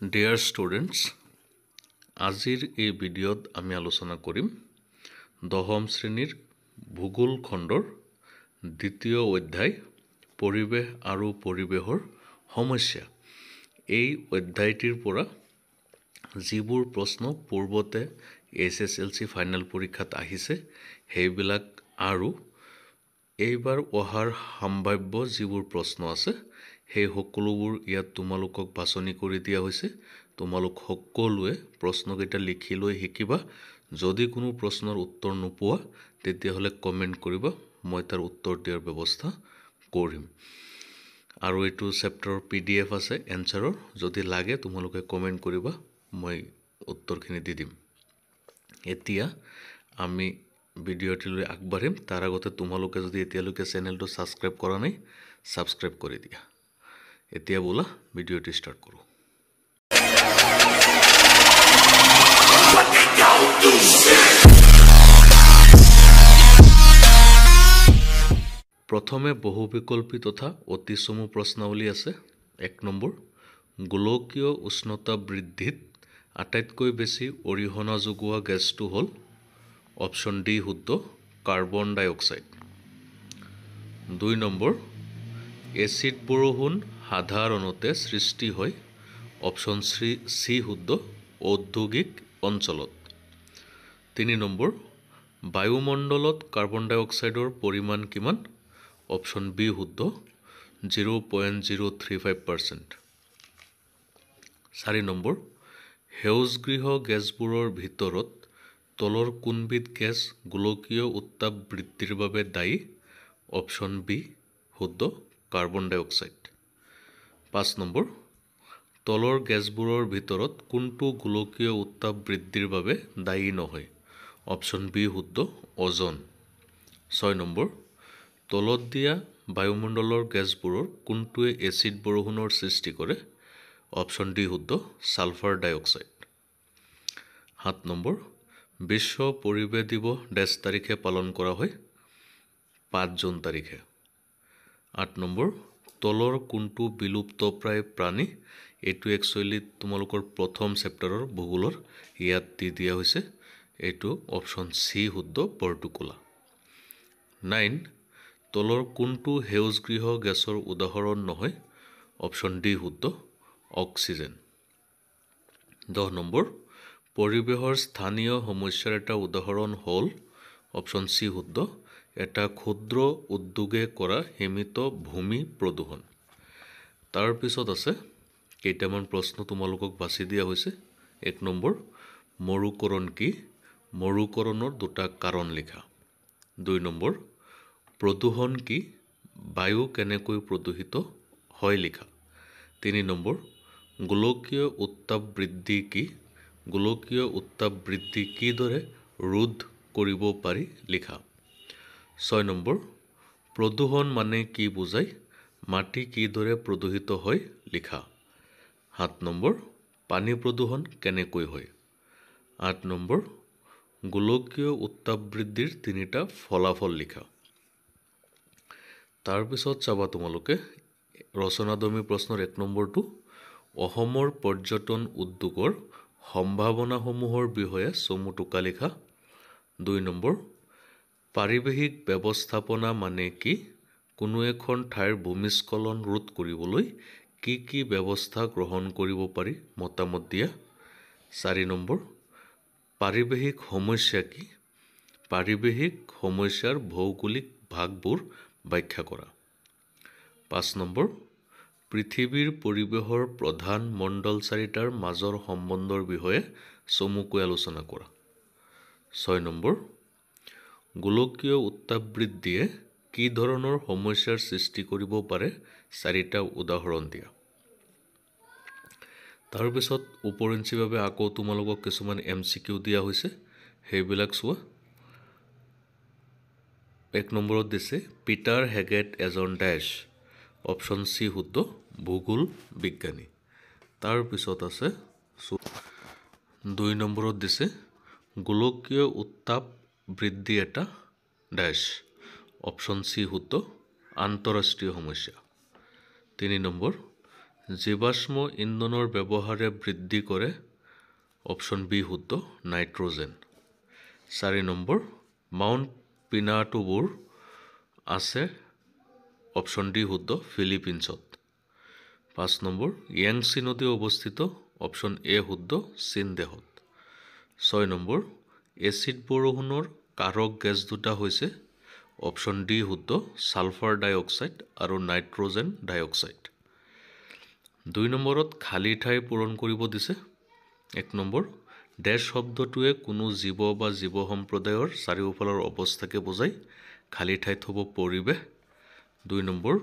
Dear students, আজিৰ এই ভিডিঅ'ত আমি আলোচনা কৰিম দশম শ্ৰেণীৰ ভূগোল খণ্ডৰ দ্বিতীয় অধ্যায় পৰিৱেশ আৰু পৰিৱেশৰ সমস্যা। এই অধ্যায়টিৰ পৰা যিবোৰ প্ৰশ্ন পূৰ্বতে SSLC ফাইনেল পৰীক্ষাত আহিছে সেইবিলাক আৰু এইবাৰ অহাৰ সম্ভাৱ্য যিবোৰ প্ৰশ্ন আছে সেই সকলোবোৰ ইয়াত তোমালোকক বাছনি কৰি দিয়া হৈছে। তোমালোক সকলোৱে প্ৰশ্নকেইটা লিখি লৈ শিকিবা। যদি কোনো প্ৰশ্নৰ উত্তৰ নোপোৱা তেতিয়াহ'লে কমেণ্ট কৰিবা, মই তাৰ উত্তৰ দিয়াৰ ব্যৱস্থা কৰিম। আৰু এইটো চেপ্টাৰৰ PDF আছে এনচাৰৰ, যদি লাগে তোমালোকে কমেণ্ট কৰিবা, মই উত্তৰখিনি দি দিম। এতিয়া আমি ভিডিঅ'টিলৈ আগবাঢ়িম। তাৰ আগতে তোমালোকে যদি এতিয়ালৈকে চেনেলটো ছাবস্ক্ৰাইব কৰা নাই, ছাবস্ক্ৰাইব কৰি দিয়া। এতিয়া ব'লা ভিডিঅ'টি ষ্টাৰ্ট কৰোঁ। প্ৰথমে বহুবিকল্পী তথা অতি চমু প্ৰশ্নাৱলী আছে। 1 নম্বৰ, গোলকীয় উষ্ণতা বৃদ্ধিত আটাইতকৈ বেছি অৰিহণা যোগোৱা গেছটো হ'ল অপশ্যন ডি শুদ্ধ, কাৰ্বন ডাই অক্সাইড। 2 নম্বৰ, এচিড বৰষুণ সাধাৰণতে সৃষ্টি হয় অপশ্যন চি শুদ্ধ, ঔদ্যোগিক অঞ্চলত। 3 নম্বৰ, বায়ুমণ্ডলত কাৰ্বন ডাই অক্সাইডৰ পৰিমাণ কিমান? অপশ্যন বি শুদ্ধ, 0.035%। 4 নম্বৰ, সেউজগৃহ গেছবোৰৰ ভিতৰত তলৰ কোনবিধ গেছ গোলকীয় উত্তাপ বৃদ্ধিৰ বাবে দায়ী? অপশ্যন বি শুদ্ধ, কাৰ্বন ডাই অক্সাইড। 5 নম্বৰ, তলৰ গেছবোৰৰ ভিতৰত কোনটো গোলকীয় উত্তাপ বৃদ্ধিৰ বাবে দায়ী নহয়? অপশ্যন বি শুদ্ধ, অজন। 6 নম্বৰ, তলত দিয়া বায়ুমণ্ডলৰ গেছবোৰৰ কোনটোৱে এচিড বৰষুণৰ সৃষ্টি কৰে? অপশ্যন ডি শুদ্ধ, ছালফাৰ ডাই অক্সাইড। 7 নম্বৰ, বিশ্ব পৰিৱেশ দিৱস ডেছ তাৰিখে পালন কৰা হয়? 5 জুন তাৰিখে। 8 নম্বৰ, তলৰ কোনটো বিলুপ্তপ্ৰায় প্ৰাণী? এইটো একচুৱেলি তোমালোকৰ প্ৰথম চেপ্টাৰৰ ভূগোলৰ, ইয়াত দি দিয়া হৈছে। এইটো অপশ্যন চি শুদ্ধ, বৰটোকোলা। 9, তলৰ কোনটো সেউজগৃহ গেছৰ উদাহৰণ নহয়? অপশ্যন ডি শুদ্ধ, অক্সিজেন। 10 নম্বৰ, পৰিৱেশৰ স্থানীয় সমস্যাৰ এটা উদাহৰণ হ'ল? অপশ্যন চি শুদ্ধ, এটা ক্ষুদ্ৰ উদ্যোগে কৰা সীমিত ভূমি প্ৰদূষণ। তাৰপিছত আছে কেইটামান প্ৰশ্ন তোমালোকক বাছি দিয়া হৈছে। 1 নম্বৰ, মৰুকৰণ কি? মৰুকৰণৰ দুটা কাৰণ লিখা। 2 নম্বৰ, প্ৰদূষণ কি? বায়ু কেনেকৈ প্ৰদূষিত হয় লিখা। 3 নম্বৰ, গোলকীয় উত্তাপ বৃদ্ধি কি? গোলকীয় উত্তাপ বৃদ্ধি কিদৰে ৰোধ কৰিব পাৰি লিখা। 6 নম্বৰ, প্ৰদূষণ মানে কি বুজায়? মাটি কিদৰে প্ৰদূষিত হয় লিখা। 7 নম্বৰ, পানী প্ৰদূষণ কেনেকৈ হয়। 8 নম্বৰ, গোলকীয় উত্তাপ বৃদ্ধিৰ 3টা ফলাফল লিখা। তাৰপিছত চাবা তোমালোকে ৰচনাদৰ্মী প্ৰশ্নৰ 1 নম্বৰটো, অসমৰ পৰ্যটন উদ্যোগৰ সম্ভাৱনাসমূহৰ বিষয়ে চমু টোকা লিখা। 2 নম্বৰ, পাৰিৱেশিক ব্যৱস্থাপনা মানে কি? কোনো এখন ঠাইৰ ভূমিস্খলন ৰোধ কৰিবলৈ কি কি ব্যৱস্থা গ্ৰহণ কৰিব পাৰি মতামত দিয়া। 4 নম্বৰ, পাৰিৱেশিক সমস্যা কি? পাৰিৱেশিক সমস্যাৰ ভৌগোলিক ভাগবোৰ ব্যাখ্যা কৰা। 5 নম্বৰ, পৃথিৱীৰ পৰিৱেশৰ প্ৰধান মণ্ডল 4টাৰ মাজৰ সম্বন্ধৰ বিষয়ে চমুকৈ আলোচনা কৰা। 6 নম্বৰ, গোলকীয় উত্তাপ বৃদ্ধিয়ে কি ধৰণৰ সমস্যাৰ সৃষ্টি কৰিব পাৰে 4টা উদাহৰণ দিয়া। তাৰপিছত ওপৰঞ্চিভাৱে আকৌ তোমালোকক কিছুমান MCQ দিয়া হৈছে, সেইবিলাক চোৱা। 1 নম্বৰত দিছে, পিটাৰ হেগেট এজন ডেছ। অপশ্যন চি শুদ্ধ, ভূগোল বিজ্ঞানী। তাৰপিছত আছে 2 নম্বৰত দিছে, গোলকীয় উত্তাপ বৃদ্ধি এটা ডেছ। অপশ্যন চি শুদ্ধ, আন্তঃৰাষ্ট্ৰীয় সমস্যা। 3 নম্বৰ, জীৱাশ্ম ইন্ধনৰ ব্যৱহাৰে বৃদ্ধি কৰে অপশ্যন বি শুদ্ধ নাইট্ৰজেন 4 নম্বৰ মাউণ্ট পিনাটুবোৰ আছে অপশ্যন ডি শুদ্ধ ফিলিপিনছত 5 নম্বৰ য়াংচি নদী অৱস্থিত অপশ্যন এ শুদ্ধ চীন দেশত 6 নম্বৰ এচিড বৰষুণৰ কাৰক গেছ দুটা হৈছে অপশ্যন ডি শুদ্ধ ছালফাৰ ডাই অক্সাইড আৰু নাইট্ৰজেন ডাই অক্সাইড 2 নম্বৰত খালী ঠাই পূৰণ কৰিব দিছে 1 নম্বৰ ডেশ শব্দটোৱে কোনো জীৱ বা জীৱ সম্প্ৰদায়ৰ চাৰিওফালৰ অৱস্থাকে বুজায় খালী ঠাইত হ'ব পৰিৱেশ 2 নম্বৰ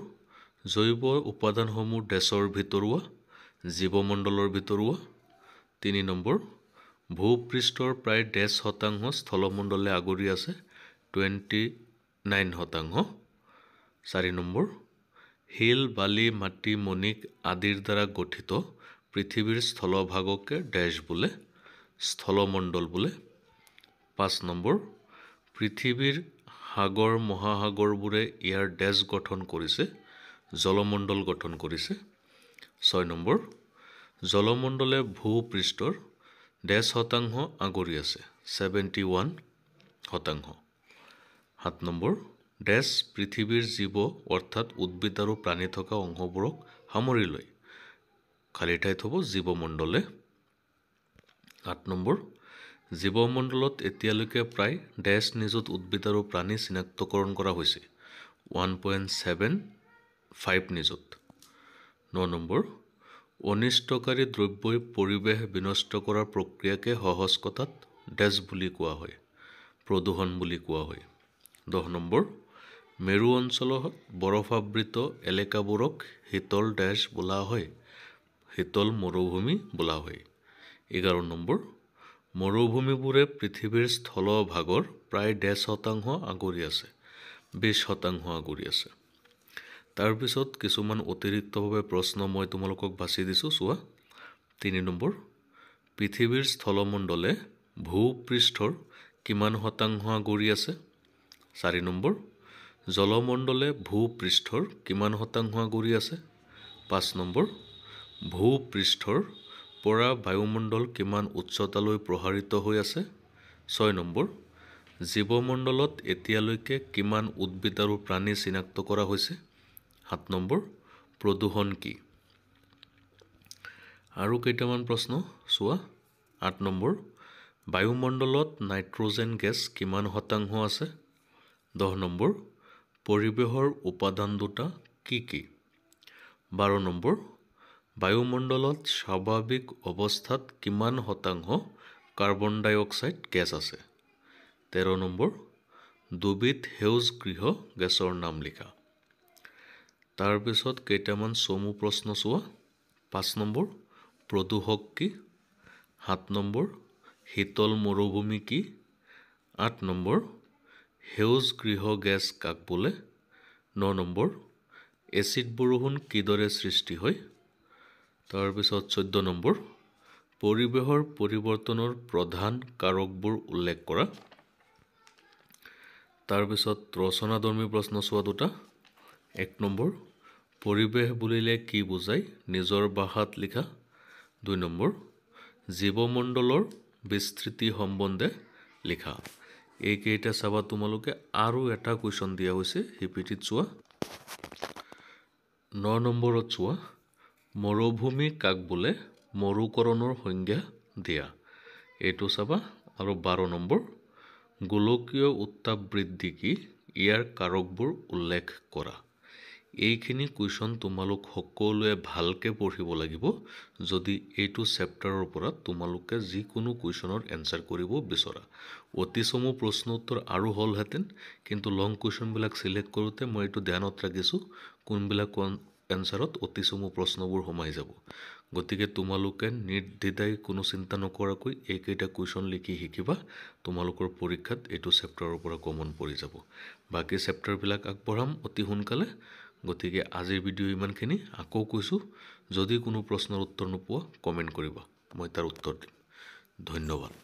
জৈৱ উপাদানসমূহ ডেশৰ ভিতৰুৱা জীৱমণ্ডলৰ ভিতৰুৱা 3 নম্বৰ ভূপৃষ্ঠৰ প্ৰায় 10% স্থলমণ্ডলে আগুৰি আছে 29%। 4 নম্বৰ শিল বালি মাটি মণিক আদিৰ দ্বাৰা গঠিত পৃথিৱীৰ স্থলভাগকে ডেশ বোলে স্থলমণ্ডল বোলে 5 নম্বৰ পৃথিৱীৰ সাগৰ মহাসাগৰবোৰে ইয়াৰ ডেশ গঠন কৰিছে জলমণ্ডল গঠন কৰিছে 6 নম্বৰ জলমণ্ডলে ভূপৃষ্ঠৰ 10% আগুৰি আছে 71%। 7 নম্বৰ ডেশ পৃথিৱীৰ জীৱ অৰ্থাৎ উদ্ভিদ আৰু প্ৰাণী থকা অংশবোৰক সামৰি লয় খালী ঠাইত হ'ব জীৱমণ্ডলে 8 নম্বৰ জীৱমণ্ডলত এতিয়ালৈকে প্ৰায় ডেশ নিযুত উদ্ভিদ আৰু প্ৰাণী চিনাক্তকৰণ কৰা হৈছে 1.75 নিযুত 9 নম্বৰ অনিষ্টকাৰী দ্ৰব্যই পৰিৱেশ বিনষ্ট কৰাৰ প্ৰক্ৰিয়াকে সহজ কথাত ডেশ বুলি কোৱা হয় প্ৰদূষণ বুলি কোৱা হয় 10 নম্বৰ মেৰু অঞ্চলত বৰফাবৃত এলেকাবোৰক শীতল ডেশ বোলা হয় শীতল মৰুভূমি বোলা হয় 11 নম্বৰ মৰুভূমিবোৰে পৃথিৱীৰ স্থলভাগৰ প্ৰায় 10% আগুৰি আছে 20% আগুৰি আছে তাৰপিছত কিছুমান অতিৰিক্তভাৱে প্ৰশ্ন মই তোমালোকক বাছি দিছোঁ চোৱা 3 নম্বৰ পৃথিৱীৰ স্থলমণ্ডলে ভূপৃষ্ঠৰ কিমান শতাংশ আগুৰি আছে 4 নম্বৰ জলমণ্ডলে ভূপৃষ্ঠৰ কিমান শতাংশ আগুৰি আছে 5 নম্বৰ ভূপৃষ্ঠৰ পৰা বায়ুমণ্ডল কিমান উচ্চতালৈ প্ৰসাৰিত হৈ আছে 6 নম্বৰ জীৱমণ্ডলত এতিয়ালৈকে কিমান উদ্ভিদ আৰু প্ৰাণী চিনাক্ত কৰা হৈছে 7 নম্বৰ প্ৰদূষণ কি আৰু কেইটামান প্ৰশ্ন চোৱা 8 নম্বৰ বায়ুমণ্ডলত নাইট্ৰজেন গেছ কিমান শতাংশ আছে 10 নম্বৰ পৰিৱেশৰ উপাদান দুটা কি কি 12 নম্বৰ বায়ুমণ্ডলত স্বাভাৱিক অৱস্থাত কিমান শতাংশ কাৰ্বন ডাই অক্সাইড গেছ আছে 13 নম্বৰ দুবিধ সেউজ গৃহ গেছৰ নাম লিখা তাৰপিছত কেইটামান চমু প্ৰশ্ন চোৱা 5 নম্বৰ প্ৰদূষক কি 7 নম্বৰ শীতল মৰুভূমি কি 8 নম্বৰ সেউজ গৃহ গেছ কাক বোলে 9 নম্বৰ এচিড বৰষুণ কিদৰে সৃষ্টি হয় তাৰপিছত 14 নম্বৰ পৰিৱেশৰ পৰিৱৰ্তনৰ প্ৰধান কাৰকবোৰ উল্লেখ কৰা তাৰপিছত ৰচনাধৰ্মী প্ৰশ্ন চোৱা দুটা 1 নম্বৰ পৰিৱেশ বুলিলে কি বুজায় নিজৰ ভাষাত লিখা 2 নম্বৰ জীৱমণ্ডলৰ বিস্তৃতি সম্বন্ধে লিখা এইকেইটা চাবা তোমালোকে আৰু এটা কুৱেশ্যন দিয়া হৈছে হিপিটিত চোৱা 9 নম্বৰত চোৱা মৰুভূমি কাক বোলে মৰুকৰণৰ সংজ্ঞা দিয়া এইটো চাবা আৰু 12 নম্বৰ গোলকীয় উত্তাপ বৃদ্ধি কি ইয়াৰ কাৰকবোৰ উল্লেখ কৰা এইখিনি কুৱেশ্যন তোমালোক সকলোৱে ভালকে পঢ়িব লাগিব যদি এইটো চেপ্টাৰৰ পৰা তোমালোকে যিকোনো কুৱেশ্যনৰ এনসাৰ কৰিব বিচৰা অতি চমু প্ৰশ্ন উত্তৰ আৰু হলহেতেন কিন্তু লং কুৱেশ্যনবিলাক সিলেক্ট কৰোতে মই এইটো ধ্যানত ৰাখিছো কোনবিলাক এনসাৰত অতি চমু প্ৰশ্নবোৰ সোমাই যাব গতিকে তোমালোকে নিৰ্দ্বিধাই কোনো চিন্তা নকৰাকৈ এইকেইটা কুৱেশ্যন লিখি শিকিবা তোমালোকৰ পৰীক্ষাত এইটো চেপ্টাৰৰ পৰা কমন পৰি যাব বাকি চেপ্টাৰবিলাক আগবঢ়াম অতি সোনকালে গতিকে আজিৰ ভিডিঅ' ইমানখিনি আকৌ কৈছো যদি কোনো প্ৰশ্নৰ উত্তৰ নোপোৱা কমেন্ট কৰিবা মই তাৰ উত্তৰ দিম ধন্যবাদ